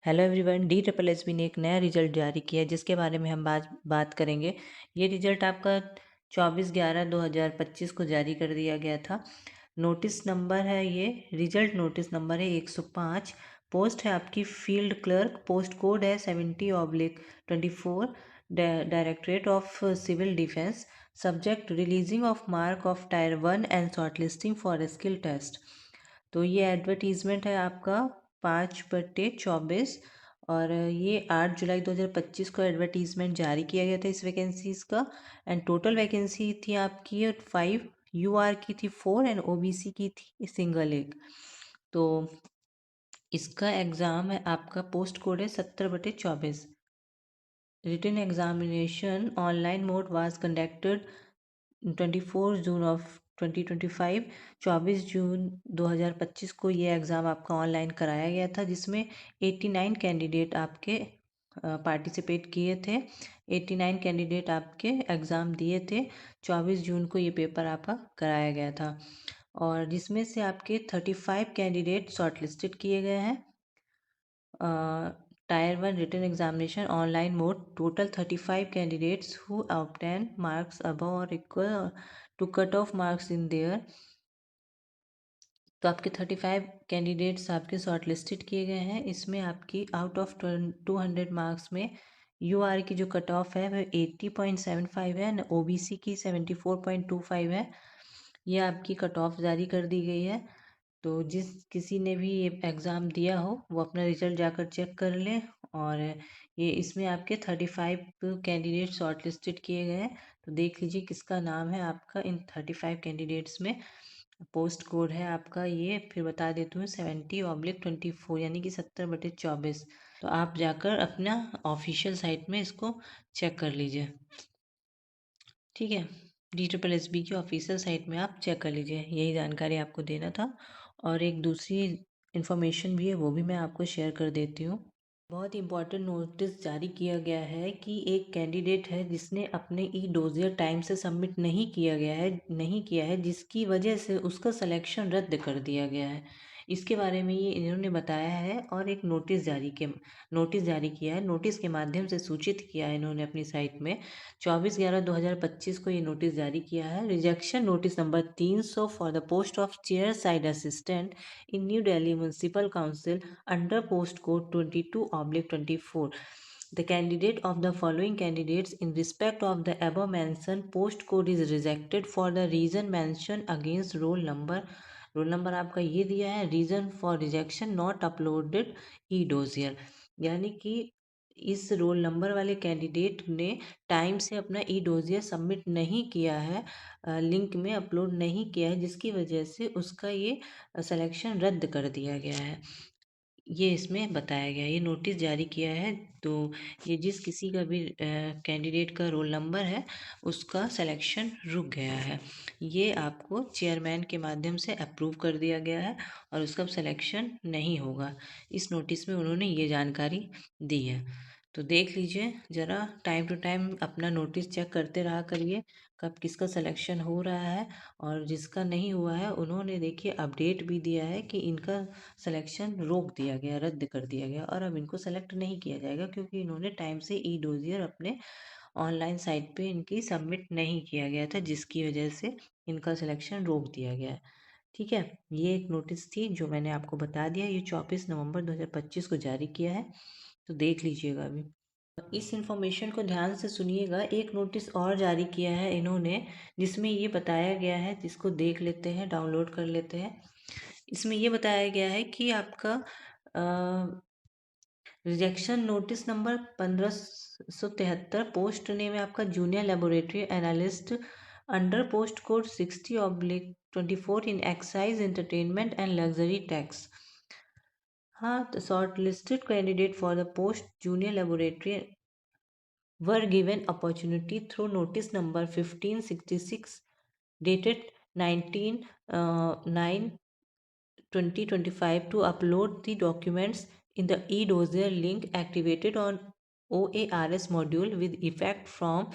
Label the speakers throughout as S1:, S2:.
S1: Hello everyone, DSSB ने एक नया रिजल्ट जारी किया है जिसके बारे में हम बात करेंगे। ये रिजल्ट आपका 24/11/2025 को जारी कर दिया गया था। नोटिस नंबर है, ये रिजल्ट नोटिस नंबर है 105। पोस्ट है आपकी फील्ड क्लर्क, पोस्ट कोड है 70/24, directorate of civil defence. Subject releasing of mark of tier 1 and short listing for skill test. तो ये एडवर्टीजमेंट है आपका 5/24, और ये 8 जुलाई 2025 को एडवर्टीजमेंट जारी किया गया था इस वैकेंसीज का। एंड टोटल वैकेंसी थी आपकी 5, UR की थी 4 एंड OBC की थी सिंगल एक। तो इसका एग्ज़ाम है आपका, पोस्ट कोड है 70/24। Written examination online mode was conducted 24 June of 2025। 24 जून 2025 को ये एग्ज़ाम आपका ऑनलाइन कराया गया था, जिसमें 89 कैंडिडेट आपके पार्टिसिपेट किए थे। 89 कैंडिडेट आपके एग्ज़ाम दिए थे। 24 जून को ये पेपर आपका कराया गया था, और जिसमें से आपके 35 कैंडिडेट शॉर्टलिस्टेड किए गए हैं। Tier 1 written examination online mode, total 35 candidates who obtained marks above or equal to cutoff marks in their। तो आपके 35 कैंडिडेट्स आपके शॉर्ट लिस्टेड किए गए हैं। इसमें आपकी आउट ऑफ 200 मार्क्स में UR की जो कट ऑफ है वह 80.75 है, OBC की 74.25 है। ये आपकी कट ऑफ जारी कर दी गई है। तो जिस किसी ने भी ये एग्ज़ाम दिया हो वो अपना रिजल्ट जाकर चेक कर लें। और ये इसमें आपके 35 कैंडिडेट शॉर्ट लिस्टेड किए गए हैं। तो देख लीजिए किसका नाम है आपका इन 35 कैंडिडेट्स में। पोस्ट कोड है आपका, ये फिर बता देती हूँ, 70/24, यानी कि 70/24। तो आप जाकर अपना ऑफिशियल साइट में इसको चेक कर लीजिए, ठीक है। DSSB की ऑफिशियल साइट में आप चेक कर लीजिए। यही जानकारी आपको देना था। और एक दूसरी इन्फॉर्मेशन भी है, वो भी मैं आपको शेयर कर देती हूँ। बहुत इम्पोर्टेंट नोटिस जारी किया गया है कि एक कैंडिडेट है जिसने अपने ई डोजियर टाइम से सबमिट नहीं किया है, जिसकी वजह से उसका सिलेक्शन रद्द कर दिया गया है। इसके बारे में ये इन्होंने बताया है, और एक नोटिस जारी किया है। नोटिस के माध्यम से सूचित किया है इन्होंने अपनी साइट में। 24/11/2025 को ये नोटिस जारी किया है। Rejection notice number 300 for the post of chair side assistant in new Delhi municipal council under post code 22/24. The candidate of the following candidates in respect of the above mentioned post code is rejected for the reason mentioned against roll number। Roll number आपका ये दिया है, reason for rejection not uploaded e dossier, यानी कि इस रोल नंबर वाले कैंडिडेट ने टाइम से अपना ई डोजियर सबमिट नहीं किया है, लिंक में अपलोड नहीं किया है, जिसकी वजह से उसका ये सिलेक्शन रद्द कर दिया गया है। ये इसमें बताया गया है, ये नोटिस जारी किया है। तो ये जिस किसी का भी कैंडिडेट का रोल नंबर है उसका सिलेक्शन रुक गया है। ये आपको चेयरमैन के माध्यम से अप्रूव कर दिया गया है, और उसका सिलेक्शन नहीं होगा। इस नोटिस में उन्होंने ये जानकारी दी है। तो देख लीजिए ज़रा, टाइम टू टाइम अपना नोटिस चेक करते रहा करिए कब किसका सिलेक्शन हो रहा है। और जिसका नहीं हुआ है उन्होंने देखिए अपडेट भी दिया है कि इनका सिलेक्शन रोक दिया गया, रद्द कर दिया गया, और अब इनको सेलेक्ट नहीं किया जाएगा, क्योंकि इन्होंने टाइम से ई डोजियर अपने ऑनलाइन साइट पे इनकी सबमिट नहीं किया गया था, जिसकी वजह से इनका सिलेक्शन रोक दिया गया है। ठीक है, ये एक नोटिस थी जो मैंने आपको बता दिया। ये 24 नवंबर 2025 को जारी किया है, तो देख लीजिएगा अभी। इस इंफॉर्मेशन को ध्यान से सुनिएगा। एक नोटिस और जारी किया है इन्होंने, जिसमें ये बताया गया है, जिसको देख लेते हैं, डाउनलोड कर लेते हैं। इसमें ये बताया गया है कि आपका rejection notice number 1573, post name है आपका junior laboratory analyst under post code 60/24 in excise entertainment and luxury tax. हाँ, तो short listed candidate for the post junior laboratory were given opportunity through notice number 1566 dated 19/9/2025 to upload the documents in the e-dossier link activated on OARS module with effect from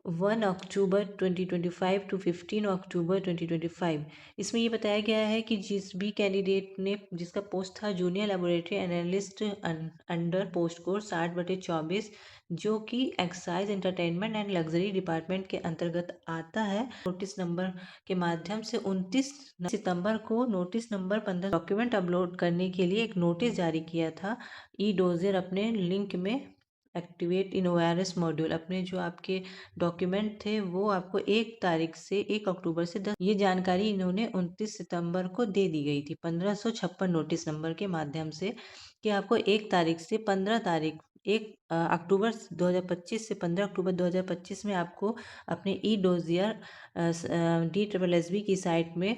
S1: 1 October 2025 to 15 October 2025। इसमें ये बताया गया है कि जिस भी candidate ने जिसका पोस्ट था junior laboratory analyst under post code 60/24, जो कि excise entertainment and luxury department के अंतर्गत आता है, नोटिस नंबर के माध्यम से 29 सितंबर को नोटिस नंबर 15 डॉक्यूमेंट अपलोड करने के लिए एक नोटिस जारी किया था। ई डोजियर अपने लिंक में एक्टिवेट इन ओआरएस मॉड्यूल अपने जो आपके डॉक्यूमेंट थे वो आपको 1 अक्टूबर से 10, ये जानकारी इन्होंने 29 सितंबर को दे दी गई थी 1556 नोटिस नंबर के माध्यम से, कि आपको 1 तारीख से 15 तारीख 1 अक्टूबर 2025 से 15 अक्टूबर 2025 में आपको अपने ई डोजियर DSSB की साइट में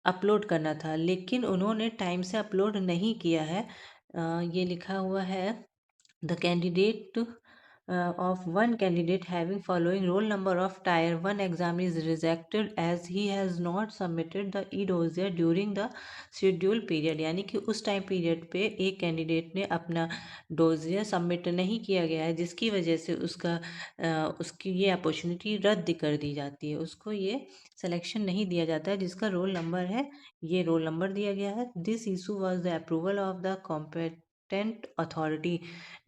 S1: अपलोड करना था, लेकिन उन्होंने टाइम से अपलोड नहीं किया है। ये लिखा हुआ है, the candidate of one candidate having following roll number of tier 1 exam is rejected as he has not submitted the e-dossier during the scheduled period। यानी कि उस टाइम पीरियड पे एक कैंडिडेट ने अपना डोजियर सबमिट नहीं किया गया है, जिसकी वजह से उसकी ये अपॉर्चुनिटी रद्द कर दी जाती है, उसको ये सिलेक्शन नहीं दिया जाता है जिसका रोल नंबर है, ये रोल नंबर दिया गया है। This issue was the approval of the competent authority,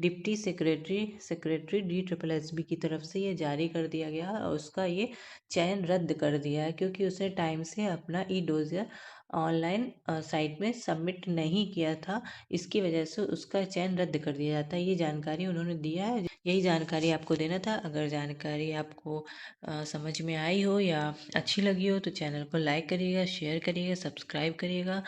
S1: deputy secretary DSSB की तरफ से ये जारी कर दिया गया है और उसका ये चयन रद्द कर दिया है, क्योंकि उसने टाइम से अपना ई डोजियर ऑनलाइन साइट में सबमिट नहीं किया था, इसकी वजह से उसका चयन रद्द कर दिया जाता है। ये जानकारी उन्होंने दिया है, यही जानकारी आपको देना था। अगर जानकारी आपको समझ में आई हो या अच्छी लगी हो तो चैनल को लाइक करिएगा, शेयर करिएगा, सब्सक्राइब करिएगा